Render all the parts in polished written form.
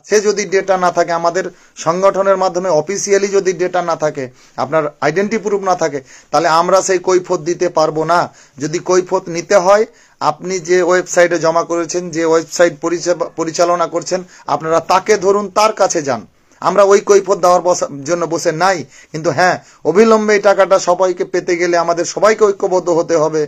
কাছে যদি ডেটা না থাকে, আমাদের সংগঠনের মাধ্যমে অফিসিয়ালি যদি ডেটা না থাকে, আপনার আইডেন্টি প্রুফ না থাকে, তাহলে আমরা সেই কৈফত দিতে পারবো না। যদি কৈফত নিতে হয়, আপনি যে ওয়েবসাইটে জমা করেছেন, যে ওয়েবসাইট পরিচালনা করছেন, আপনারা তাকে ধরুন, তার কাছে যান। আমরা ওই কৈফত দেওয়ার জন্য বসে নাই। কিন্তু হ্যাঁ, অবিলম্বে এই টাকাটা সবাইকে পেতে গেলে আমাদের সবাইকে ঐক্যবদ্ধ হতে হবে,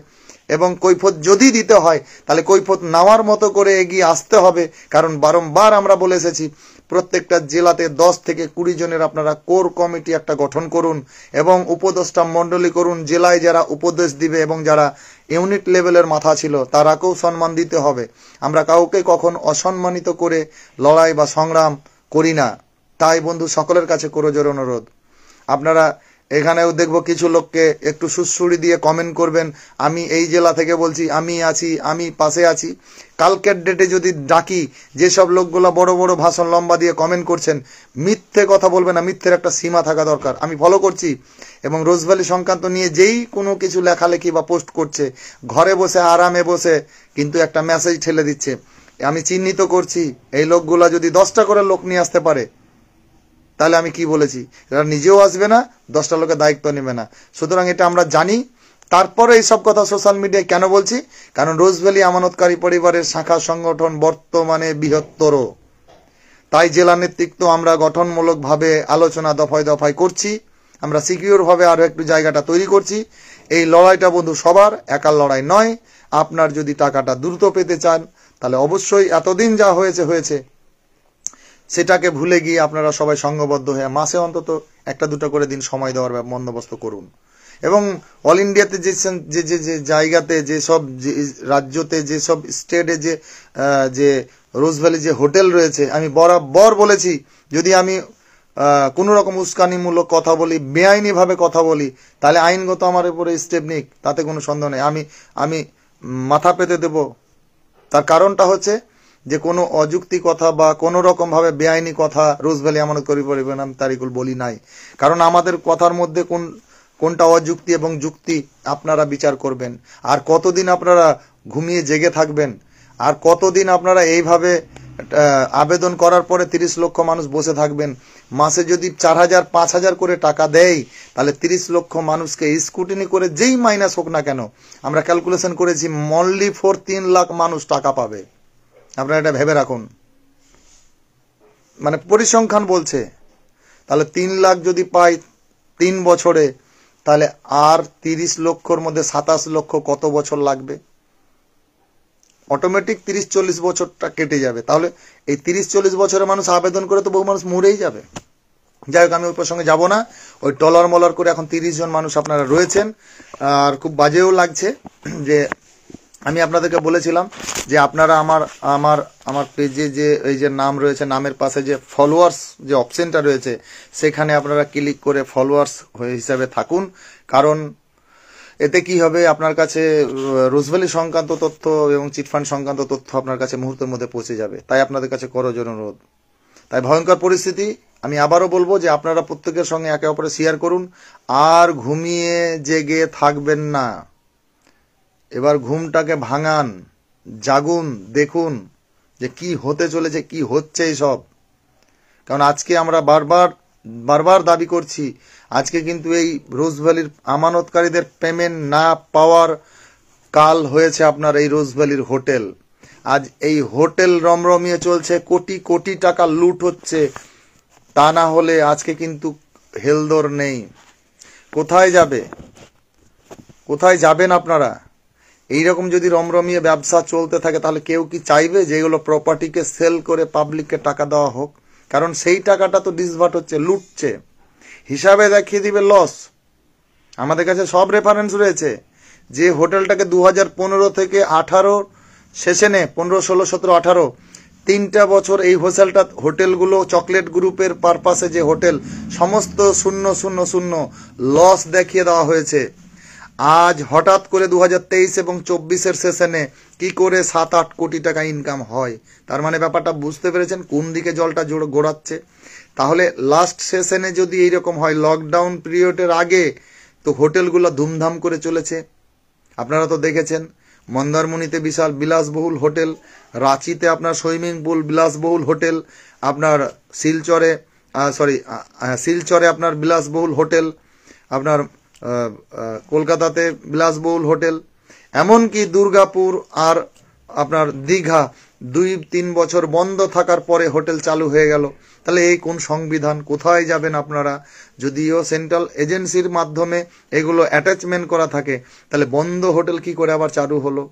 এবং কৈফত যদি দিতে হয় তাহলে কৈফত নেওয়ার মতো করে এগিয়ে আসতে হবে। কারণ বারংবার আমরা বলে এসেছি, প্রত্যেকটা জেলাতে 10 থেকে 20 জনের আপনারা কোর কমিটি একটা গঠন করুন এবং উপদেষ্টা মণ্ডলী করুন। জেলায় যারা উপদেশ দিবে এবং যারা ইউনিট লেভেলের মাথা ছিল তারাকেও সম্মান দিতে হবে। আমরা কাউকে কখন অসম্মানিত করে লড়াই বা সংগ্রাম করি না। তাই বন্ধু সকলের কাছে করজোর অনুরোধ, আপনারা এখানেও দেখব কিছু লোককে একটু সুড়সুড়ি দিয়ে কমেন্ট করবেন, আমি এই জেলা থেকে বলছি, আমি আছি, আমি পাশে আছি। কালকের ডেটে যদি ডাকি, যেসব লোকগুলো বড় বড় ভাষণ লম্বা দিয়ে কমেন্ট করছেন, মিথ্যে কথা বলবে না, মিথ্যের একটা সীমা থাকা দরকার। আমি ফলো করছি এবং রোজভ্যালি সংক্রান্ত নিয়ে যেই কোনো কিছু লেখালেখি বা পোস্ট করছে, ঘরে বসে আরামে বসে কিন্তু একটা মেসেজ ঠেলে দিচ্ছে। আমি চিহ্নিত করছি, এই লোকগুলা যদি 10টা করে লোক নিয়ে আসতে পারে, তাহলে আমি কি বলেছি, এরা নিজেও আসবে না, 10টা লোকের দায়িত্ব নেবে না। সুতরাং এটা আমরা জানি। তারপরে এইসব কথা সোশ্যাল মিডিয়ায় কেন বলছি? কারণ রোজভ্যালি আমানতকারী পরিবারের শাখা সংগঠন বর্তমানে বৃহত্তর। তাই জেলা নেতৃত্ব আমরা গঠনমূলকভাবে আলোচনা দফায় দফায় করছি। আমরা সিকিউরভাবে আরও একটু জায়গাটা তৈরি করছি। এই লড়াইটা বন্ধু সবার, একার লড়াই নয়। আপনার যদি টাকাটা দ্রুত পেতে চান, তাহলে অবশ্যই এতদিন যা হয়েছে হয়েছে, সেটাকে ভুলে গিয়ে আপনারা সবাই সংঘবদ্ধ হয়ে মাসে অন্তত 1-2 করে দিন সময় দেওয়ার বন্দোবস্ত করুন। এবং অল ইন্ডিয়াতে যে জায়গাতে, যেসব রাজ্যতে, যেসব স্টেটে যে রোজভ্যালি যে হোটেল রয়েছে, আমি বরাবর বলেছি, যদি আমি কোনো রকম উস্কানিমূলক কথা বলি, বেআইনিভাবে কথা বলি, তাহলে আইনগত আমার উপরে স্টেপ নিক, তাতে কোনো সন্দেহ নেই। আমি মাথা পেতে দেব। তার কারণটা হচ্ছে যে কোনো অযুক্তি কথা বা কোনো রকমভাবে বেআইনি কথা রোজভ্যালি আমানতকারী পরিবার আমি তারিকুল বলি নাই। কারণ আমাদের কথার মধ্যে কোনটা অযুক্তি এবং যুক্তি আপনারা বিচার করবেন। আর কতদিন আপনারা ঘুমিয়ে জেগে থাকবেন? আর কতদিন আপনারা এইভাবে আবেদন করার পরে 30 লক্ষ মানুষ বসে থাকবেন? মাসে যদি 4000 5000 করে টাকা দেয়, তাহলে 30 লক্ষ মানুষকে স্কুটিনি করে যেই মাইনাস হোক না কেন, আমরা ক্যালকুলেশন করেছি মনলি ফর 3 লাখ মানুষ টাকা পাবে। আপনারা এটা ভেবে রাখুন, মানে পরিসংখ্যান বলছে। তাহলে 3 লাখ যদি পাই 3 বছরে, তাহলে আর 30 লক্ষর মধ্যে 27 লক্ষ কত বছর লাগবে? অটোমেটিক 30-40 বছরটা কেটে যাবে। তাহলে এই 30-40 বছরের মানুষ আবেদন করে তো বহু মানুষ মরেই যাবে। যাই হোক, আমি ওই প্রসঙ্গে যাব না। ওই টলার মলার করে এখন 30 জন মানুষ আপনারা রয়েছেন, আর খুব বাজেও লাগছে যে আমি আপনাদেরকে বলেছিলাম যে আপনারা আমার পেজে যে এই যে নাম রয়েছে, নামের পাশে যে ফলোয়ার্স যে অপশনটা রয়েছে, সেখানে আপনারা ক্লিক করে ফলোয়ার্স হিসাবে থাকুন। কারণ এতে কি হবে, আপনার কাছে রোজভ্যালি সংক্রান্ত তথ্য এবং চিটফান্ড সংক্রান্ত তথ্য আপনার কাছে মুহূর্তের মধ্যে পৌঁছে যাবে। তাই আপনাদের কাছে করজোর অনুরোধ। তাই ভয়ঙ্কর পরিস্থিতি, আমি আবারও বলবো যে আপনারা প্রত্যেকের সঙ্গে একে অপরে শেয়ার করুন। আর ঘুমিয়ে জেগে থাকবেন না, এবার ঘুমটাকে ভাঙান, জাগুন, দেখুন যে কি হতে চলেছে, কি হচ্ছে এইসব। কারণ আজকে আমরা বারবার দাবি করছি, আজকে কিন্তু এই রোজভ্যালির আমানতকারীদের পেমেন্ট না পাওয়ার কাল হয়েছে আপনার এই রোজভ্যালির হোটেল। আজ এই হোটেল রমরমিয়ে চলছে, কোটি কোটি টাকা লুট হচ্ছে। তা না হলে আজকে কিন্তু হেলদোর নেই। কোথায় যাবেন আপনারা? এইরকম যদি রমরমিয়ে ব্যবসা চলতে থাকে, তাহলে কেউ কি চাইবে যে এগুলো প্রপার্টিকে সেল করে পাবলিককে টাকা দেওয়া হোক? কারণ সেই টাকাটা তো ডিসভার্ট হচ্ছে, লুটছে। হিসাবে দেখিয়ে দিবে লস। আমাদের কাছে সব রেফারেন্স রয়েছে যে হোটেলটাকে 2015 থেকে 18 সেশনে 15, 16, 17, 18 3টা বছর এই হোটেলগুলো চকলেট গ্রুপের পারপাসে যে হোটেল, সমস্ত 000 লস দেখিয়ে দেওয়া হয়েছে। আজ হঠাৎ করে 2023 এবং 24-এর সেশনে কি করে 7-8 কোটি টাকা ইনকাম হয়? তার মানে ব্যাপারটা বুঝতে পেরেছেন কোন দিকে জলটা গোড়াচ্ছে। তাহলে লাস্ট সেশনে যদি এইরকম হয়, লকডাউন পিরিয়ডের আগে তো হোটেলগুলো ধুমধাম করে চলেছে। আপনারা তো দেখেছেন মন্দারমণিতে বিশাল বিলাসবহুল হোটেল, রাঁচিতে আপনার সুইমিং পুল, বিলাসবহুল হোটেল, আপনার শিলচরে আপনার বিলাসবহুল হোটেল, আপনার কলকাতাতে বিলাসবহুল হোটেল, এমনকি দুর্গাপুর আর আপনার দীঘা 2-3 বছর বন্ধ থাকার পরে হোটেল চালু হয়ে গেল। তাহলে এই কোন সংবিধান? কোথায় যাবেন আপনারা? যদিও সেন্ট্রাল এজেন্সির মাধ্যমে এগুলো অ্যাটাচমেন্ট করা থাকে, তাহলে বন্ধ হোটেল কি করে আবার চালু হলো?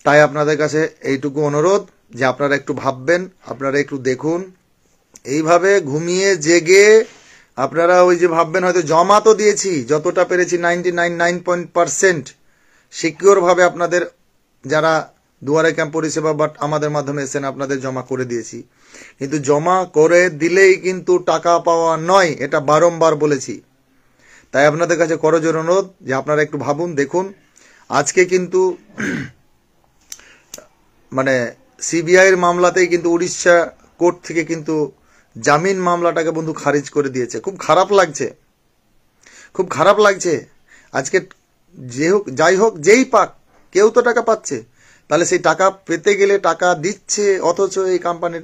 তাই আপনাদের কাছে এইটুকু অনুরোধ যে আপনারা একটু ভাববেন, আপনারা একটু দেখুন। এইভাবে ঘুমিয়ে জেগে আপনারা ওই যে ভাববেন হয়তো জমা তো দিয়েছি, যতটা পেরেছি 99% সিকিওরভাবে আপনাদের যারা দুয়ারে ক্যাম্প পরিষেবা বাট আমাদের মাধ্যমে এসেন আপনাদের জমা করে দিয়েছি। কিন্তু জমা করে দিলেই কিন্তু টাকা পাওয়া নয়, এটা বারংবার বলেছি। তাই আপনাদের কাছে করজোর অনুরোধ যে আপনারা একটু ভাবুন, দেখুন। আজকে কিন্তু মানে সিবিআইয়ের মামলাতেই কিন্তু উড়িষ্যা কোর্ট থেকে কিন্তু জামিন মামলাটাকে বন্ধু খারিজ করে দিয়েছে। খুব খারাপ লাগছে, খুব খারাপ লাগছে। আজকে যাই হোক যেই পাক, কেউ তো টাকা পাচ্ছে, তাহলে সেই টাকা পেতে গেলে টাকা দিচ্ছে, অথচ এই কোম্পানির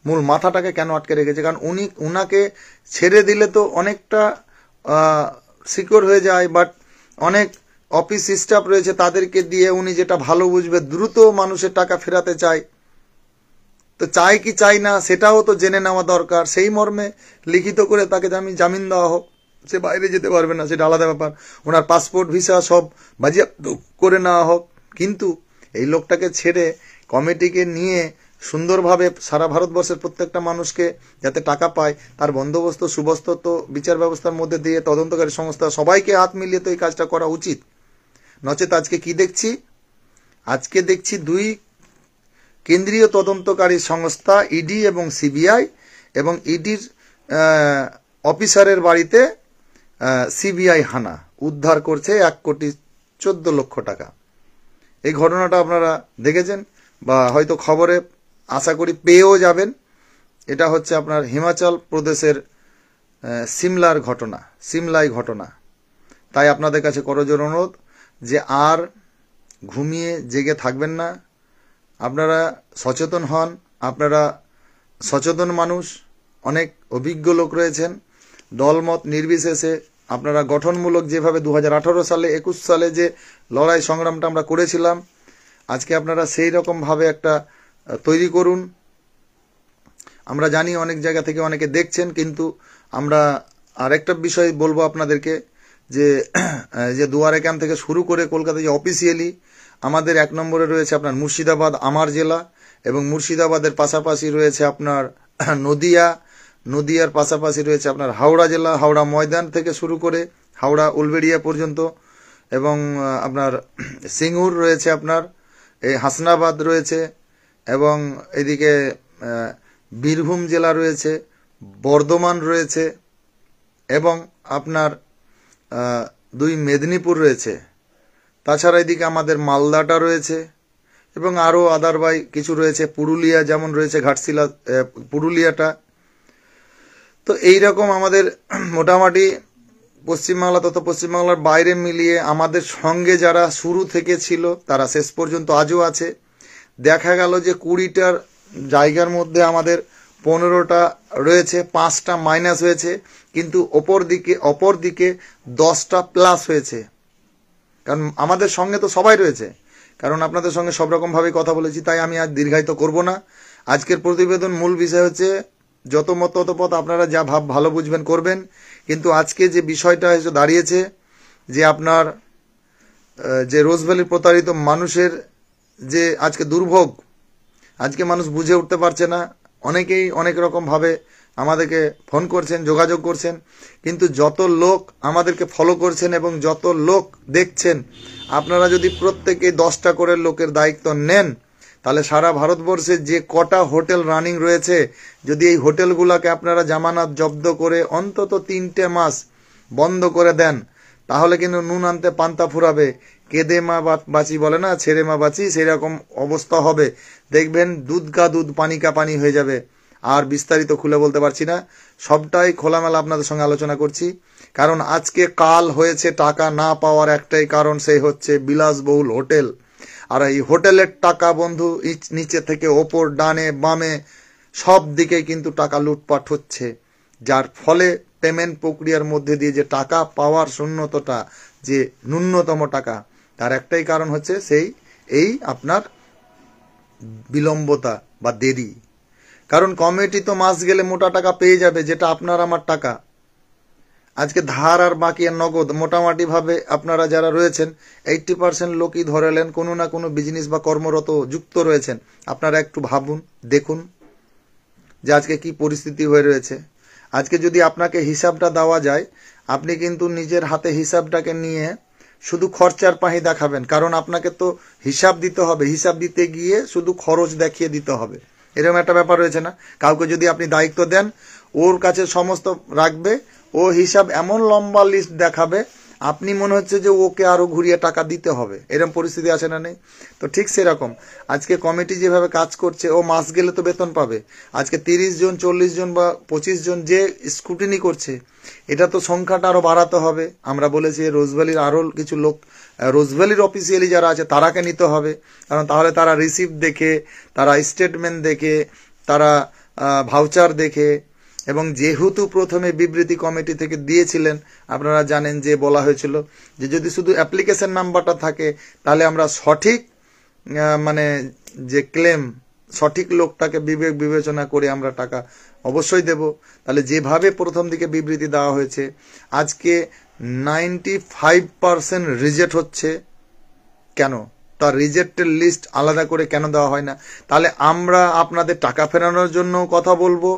মূল মাথাটাকে কেন আটকে রেখেছে? কারণ উনাকে ছেড়ে দিলে তো অনেকটা সিকিউর হয়ে যায়, বাট অনেক অফিস স্টাফ রয়েছে, তাদেরকে দিয়ে উনি যেটা ভালো বুঝবে, দ্রুত মানুষের টাকা ফেরাতে চায়। তো চাই কি চাই না সেটাও তো জেনে নেওয়া দরকার। সেই মর্মে লিখিত করে তাকে জামিন দেওয়া হোক, সে বাইরে যেতে পারবে না, সেটা আলাদা ব্যাপার। ওনার পাসপোর্ট ভিসা সব বাজেয়াপ্ত করে নেওয়া হোক। কিন্তু এই লোকটাকে ছেড়ে কমিটিকে নিয়ে সুন্দরভাবে সারা ভারতবর্ষের প্রত্যেকটা মানুষকে যাতে টাকা পায় তার বন্দোবস্ত সুবস্ত তো বিচার ব্যবস্থার মধ্যে দিয়ে তদন্তকারী সংস্থা সবাইকে হাত মিলিয়ে তো এই কাজটা করা উচিত। নচেত আজকে কি দেখছি? আজকে দেখছি দুই কেন্দ্রীয় তদন্তকারী সংস্থা ইডি এবং সিবিআই, এবং ইডির অফিসারের বাড়িতে সিবিআই হানা, উদ্ধার করছে 1,14,00,000 টাকা। এই ঘটনাটা আপনারা দেখেছেন বা হয়তো খবরে আশা করি পেয়েও যাবেন। এটা হচ্ছে আপনার হিমাচল প্রদেশের সিমলাই ঘটনা। তাই আপনাদের কাছে করজোর অনুরোধ যে আর ঘুমিয়ে জেগে থাকবেন না, আপনারা সচেতন হন। আপনারা সচেতন মানুষ, অনেক অভিজ্ঞ লোক রয়েছেন, দলমত নির্বিশেষে আপনারা গঠনমূলক যেভাবে 2018 সালে 21 সালে যে লড়াই সংগ্রামটা আমরা করেছিলাম, আজকে আপনারা সেই রকমভাবে একটা তৈরি করুন। আমরা জানি অনেক জায়গা থেকে অনেকে দেখছেন, কিন্তু আমরা আরেকটা বিষয় বলবো আপনাদেরকে যে দুয়ারে ক্যাম্প থেকে শুরু করে কলকাতা যে অফিসিয়ালি আমাদের 1 নম্বরে রয়েছে আপনার মুর্শিদাবাদ আমার জেলা, এবং মুর্শিদাবাদের পাশাপাশি রয়েছে আপনার নদিয়ার পাশাপাশি রয়েছে আপনার হাওড়া জেলা, হাওড়া ময়দান থেকে শুরু করে হাওড়া উলবেড়িয়া পর্যন্ত, এবং আপনার সিঙ্গুর রয়েছে, আপনার এই হাসনাবাদ রয়েছে, এবং এদিকে বীরভূম জেলা রয়েছে, বর্ধমান রয়েছে, এবং আপনার 2 মেদিনীপুর রয়েছে। তাছাড়া এদিকে আমাদের মালদাটা রয়েছে, এবং আরও আদারবাই কিছু রয়েছে, পুরুলিয়া যেমন রয়েছে, ঘাটশিলা পুরুলিয়াটা। তো এইরকম আমাদের মোটামুটি পশ্চিমবাংলা তথা পশ্চিমবাংলার বাইরে মিলিয়ে আমাদের সঙ্গে যারা শুরু থেকে ছিল তারা শেষ পর্যন্ত আজও আছে। দেখা গেল যে 20টার জায়গার মধ্যে আমাদের 15টা রয়েছে, 5টা মাইনাস হয়েছে, কিন্তু অপর দিকে 10টা প্লাস হয়েছে। কারণ আমাদের সঙ্গে তো সবাই রয়েছে, কারণ আপনাদের সঙ্গে সব রকমভাবে কথা বলেছি। তাই আমি আজ দীর্ঘায়িত করব না। আজকের প্রতিবেদন মূল বিষয় হচ্ছে যত মত তত পথ, আপনারা যা ভালো বুঝবেন করবেন। কিন্তু আজকে যে বিষয়টা এসে দাঁড়িয়েছে যে আপনার যে রোজভ্যালির প্রতারিত মানুষের যে আজকে দুর্ভোগ, আজকে মানুষ বুঝে উঠতে পারছে না। অনেকেই অনেক রকমভাবে আমাদেরকে ফোন করছেন, যোগাযোগ করছেন, কিন্তু যত লোক আমাদেরকে ফলো করছেন এবং যত লোক দেখছেন, আপনারা যদি প্রত্যেকে 10টা করে লোকের দায়িত্ব নেন, তাহলে সারা ভারতবর্ষে যে কটা হোটেল রানিং রয়েছে, যদি এই হোটেলগুলোকে আপনারা জামানত জব্দ করে অন্তত 3টে মাস বন্ধ করে দেন, তাহলে কিন্তু নুন আনতে পান্তা ফুরাবে। কেঁদে মা বাঁচি বলে না, ছেড়ে মা বাঁচি, সেরকম অবস্থা হবে। দেখবেন দুধ কা দুধ পানি কা পানি হয়ে যাবে। আর বিস্তারিত খুলে বলতে পারছি না, সবটাই খোলামেলা আপনাদের সঙ্গে আলোচনা করছি। কারণ আজকে কাল হয়েছে টাকা না পাওয়ার একটাই কারণ, সেই হচ্ছে বিলাসবহুল হোটেল। আর এই হোটেলের টাকা বন্ধু নিচে থেকে ওপর, ডানে বামে সব দিকে কিন্তু টাকা লুটপাট হচ্ছে, যার ফলে পেমেন্ট প্রক্রিয়ার মধ্যে দিয়ে যে টাকা পাওয়ার শূন্যতটা, যে ন্যূনতম টাকা, তার একটাই কারণ হচ্ছে এই আপনার বিলম্বতা বা দেরি। কারণ কমিটি তো মাস গেলে মোটা টাকা পেয়ে যাবে, যেটা আপনার আমার টাকা। আজকে ধার আর বাকি আর নগদ মোটামুটি ভাবে আপনারা যারা রয়েছেন 80% লোকই ধরেলেন কোনো না কোনো বিজনেস বা কর্মরত যুক্ত রয়েছেন। আপনারা একটু ভাবুন, দেখুন যে আজকে কি পরিস্থিতি হয়ে রয়েছে। আজকে যদি আপনাকে হিসাবটা দেওয়া যায়, আপনি কিন্তু নিজের হাতে হিসাবটাকে নিয়ে শুধু খরচার পাহি দেখাবেন, কারণ আপনাকে তো হিসাব দিতে হবে। হিসাব দিতে গিয়ে শুধু খরচ দেখিয়ে দিতে হবে, এরকম একটা ব্যাপার রয়েছে না। কাউকে যদি আপনি দায়িত্ব দেন, ওর কাছে সমস্ত রাখবে, ও হিসাব এমন লম্বা লিস্ট দেখাবে, আপনি মনে হচ্ছে যে ওকে আরো ঘুরিয়ে টাকা দিতে হবে, এরকম পরিস্থিতি আছে না নেই? তো ঠিক সেরকম আজকে কমিটি যেভাবে কাজ করছে, ও মাস গেলে তো বেতন পাবে। আজকে 30 জন 40 জন বা 25 জন যে স্ক্রুটিনি করছে, এটা তো সংখ্যাটা আরো বাড়াতে হবে। আমরা বলেছি রোজভ্যালির আরো কিছু লোক, রোজভ্যালির অফিসিয়ালি যারা আছে তারাকে নিতে হবে, কারণ তাহলে তারা রিসিপ্ট দেখে, তারা স্টেটমেন্ট দেখে, তারা ভাউচার দেখে, এবং যেহেতু প্রথমে বিবৃতি কমিটি থেকে দিয়েছিলেন, আপনারা জানেন যে বলা হয়েছিল যে যদি শুধু অ্যাপ্লিকেশন নাম্বারটা থাকে, তাহলে আমরা সঠিক মানে যে ক্লেম, সঠিক লোকটাকে বিবেক বিবেচনা করে আমরা টাকা অবশ্যই দেব। তাহলে যেভাবে প্রথম দিকে বিবৃতি দেওয়া হয়েছে, আজকে 95% রিজেক্ট হচ্ছে। কেন? তার রিজেক্টের লিস্ট আলাদা করে কেন দেওয়া হয় না? তাহলে আমরা আপনাদের টাকা ফেরানোর জন্য কথা বলবো,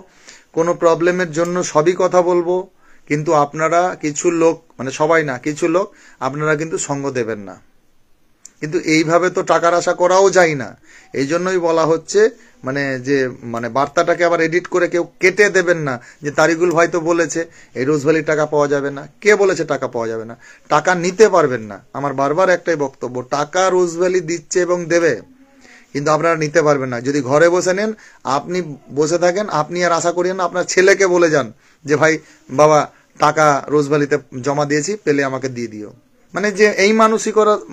কোনো প্রবলেমের জন্য সবই কথা বলবো, কিন্তু আপনারা কিছু লোক, মানে সবাই না, কিছু লোক আপনারা কিন্তু সঙ্গ দেবেন না। কিন্তু এইভাবে তো টাকার আশা করাও যায় না। এই জন্যই বলা হচ্ছে মানে বার্তাটাকে আবার এডিট করে কেউ কেটে দেবেন না, যে তারিকুল ভাই তো বলেছে এই রোজভ্যালির টাকা পাওয়া যাবে না। কে বলেছে টাকা পাওয়া যাবে না? টাকা নিতে পারবেন না। আমার বারবার একটাই বক্তব্য, টাকা রোজভ্যালি দিচ্ছে এবং দেবে, কিন্তু আপনারা নিতে পারবেন না। যদি ঘরে বসে নেন, আপনি বসে থাকেন, আপনি আর আশা করিয়েন না, আপনার ছেলেকে বলে যান যে ভাই বাবা টাকা রোজভ্যালিতে জমা দিয়েছি, পেলে আমাকে দিয়ে দিও। মানে যে এই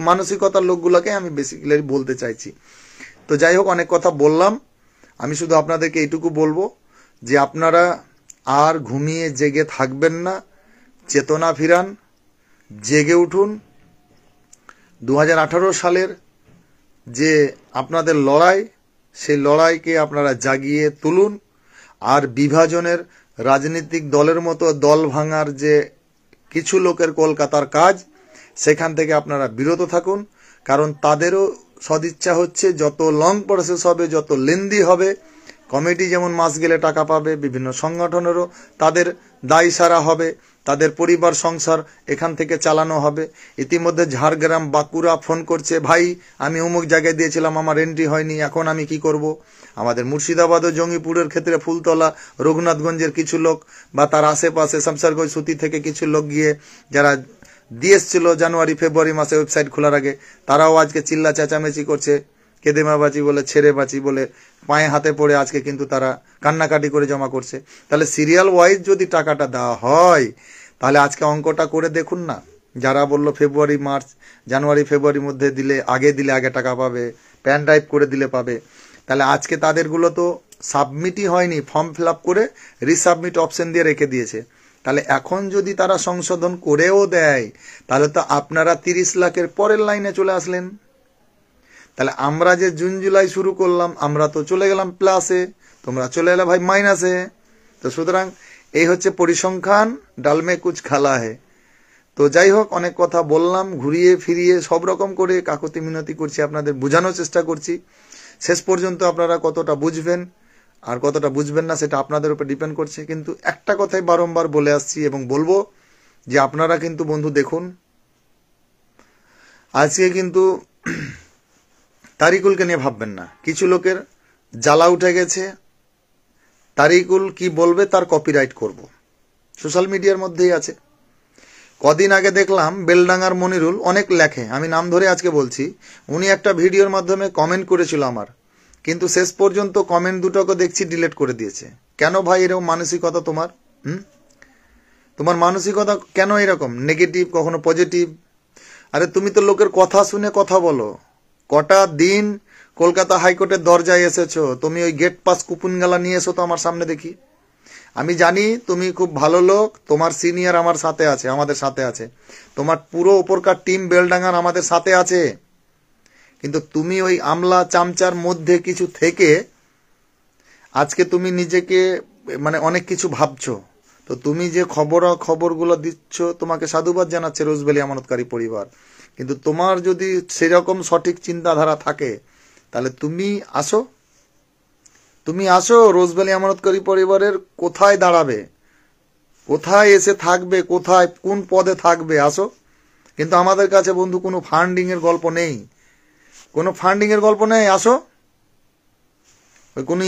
মানসিকতার লোকগুলোকে আমি বেসিক্যালি বলতে চাইছি। তো যাই হোক, অনেক কথা বললাম। আমি শুধু আপনাদেরকে এইটুকু বলবো যে আপনারা আর ঘুমিয়ে জেগে থাকবেন না, চেতনা ফিরান, জেগে উঠুন। 2018 সালের যে আপনাদের লড়াই, সেই লড়াইকে আপনারা জাগিয়ে তুলুন। আর বিভাজনের রাজনৈতিক দলের মতো দল ভাঙার যে কিছু লোকের কলকাতার কাজ, সেখান থেকে আপনারা বিরত থাকুন। কারণ তাদেরও সদিচ্ছা হচ্ছে যত লং প্রসেস হবে, যত লেন্দি হবে, কমিটি যেমন মাস গেলে টাকা পাবে, বিভিন্ন সংগঠনেরও তাদের দায় সারা হবে, তাদের পরিবার সংসার এখান থেকে চালানো হবে। ইতিমধ্যে ঝাড়গ্রাম, বাঁকুড়া ফোন করছে, ভাই আমি অমুক জায়গায় দিয়েছিলাম, আমার এন্ট্রি হয়নি, এখন আমি কি করব। আমাদের মুর্শিদাবাদ ও জঙ্গিপুরের ক্ষেত্রে ফুলতলা, রঘুনাথগঞ্জের কিছু লোক বা তার আশেপাশে শামসারগঞ্জ, সুতি থেকে কিছু লোক গিয়ে যারা দিয়ে এসছিল জানুয়ারি ফেব্রুয়ারি মাসে ওয়েবসাইট খোলার আগে, তারাও আজকে চিল্লা চেঁচামেচি করছে, কেদেমা বাঁচি বলে, ছেড়ে বাঁচি বলে পায়ে হাতে পড়ে আজকে কিন্তু তারা কান্নাকাটি করে জমা করছে। তাহলে সিরিয়াল ওয়াইজ যদি টাকাটা দেওয়া হয়, তাহলে আজকে অঙ্কটা করে দেখুন না। যারা বললো ফেব্রুয়ারি মার্চ জানুয়ারি ফেব্রুয়ারির মধ্যে দিলে আগে টাকা পাবে, প্যান ড্রাইভ করে দিলে পাবে, তাহলে আজকে তাদেরগুলো তো সাবমিটই হয়নি, ফর্ম ফিল আপ করে রিসাবমিট অপশন দিয়ে রেখে দিয়েছে। তাহলে এখন যদি তারা সংশোধন করেও দেয়, তাহলে তো আপনারা 30 লাখের পরের লাইনে চলে আসলেন। তাহলে আমরা যে জুন জুলাই শুরু করলাম, আমরা তো চলে গেলাম প্লাসে, তোমরা চলে এলে ভাই মাইনাসে। তো সুতরাং এই হচ্ছে পরিসংখ্যান, ডালমে কুচ খালা হে। তো যাই হোক, অনেক কথা বললাম, ঘুরিয়ে ফিরিয়ে সব রকম করে কাকুতি মিনতি করছি, আপনাদের বোঝানোর চেষ্টা করছি। শেষ পর্যন্ত আপনারা কতটা বুঝবেন আর কতটা বুঝবেন না, সেটা আপনাদের উপর ডিপেন্ড করছে। কিন্তু একটা কথাই বারংবার বলে আসছি এবং বলবো যে আপনারা কিন্তু বন্ধু দেখুন, আজকে কিন্তু তারিকুলকে নিয়ে ভাববেন না। কিছু লোকের জ্বালা উঠে গেছে, তারিকুল কি বলবে তার কপিরাইট করব, সোশ্যাল মিডিয়ার মধ্যেই আছে। কদিন আগে দেখলাম বেলডাঙ্গার মনিরুল অনেক লেখে, আমি নাম ধরে আজকে বলছি, উনি একটা ভিডিওর মাধ্যমে কমেন্ট করেছিল আমার, কিন্তু শেষ পর্যন্ত কমেন্ট দুটোকে দেখছি ডিলিট করে দিয়েছে। কেন ভাই এরকম মানসিকতা তোমার? তোমার মানসিকতা কেন এরকম নেগেটিভ, কখনো পজিটিভ? আরে তুমি তো লোকের কথা শুনে কথা বলো। কটা দিন কলকাতা হাইকোর্টের দরজায় এসেছো, তুমি ওই গেট পাস কুপন গালা নিয়ে এসো তো আমার সামনে দেখি। আমি জানি তুমি খুব ভালো লোক, তোমার সিনিয়র আমার সাথে আছে, আমাদের সাথে আছে, তোমার পুরো উপরকার টিম বেলডাঙ্গার আমাদের সাথে আছে, কিন্তু তুমি ওই আমলা চামচার মধ্যে কিছু থেকে আজকে তুমি নিজেকে মানে অনেক কিছু ভাবছো। তো তুমি যে খবরগুলো দিচ্ছ, তোমাকে সাধুবাদ জানাচ্ছে রোজভ্যালি আমানতকারী পরিবার। কিন্তু তোমার যদি সেরকম সঠিক চিন্তাধারা থাকে তাহলে তুমি আসো রোজভ্যালি আমানতকারী পরিবারের কোথায় দাঁড়াবে, কোথায় এসে থাকবে, কোথায় কোন পদে থাকবে, আসো। কিন্তু আমাদের কাছে বন্ধু কোনো ফান্ডিং এর গল্প নেই, কোনো ফান্ডিং এর গল্প নেই। আসো, ওই কোনো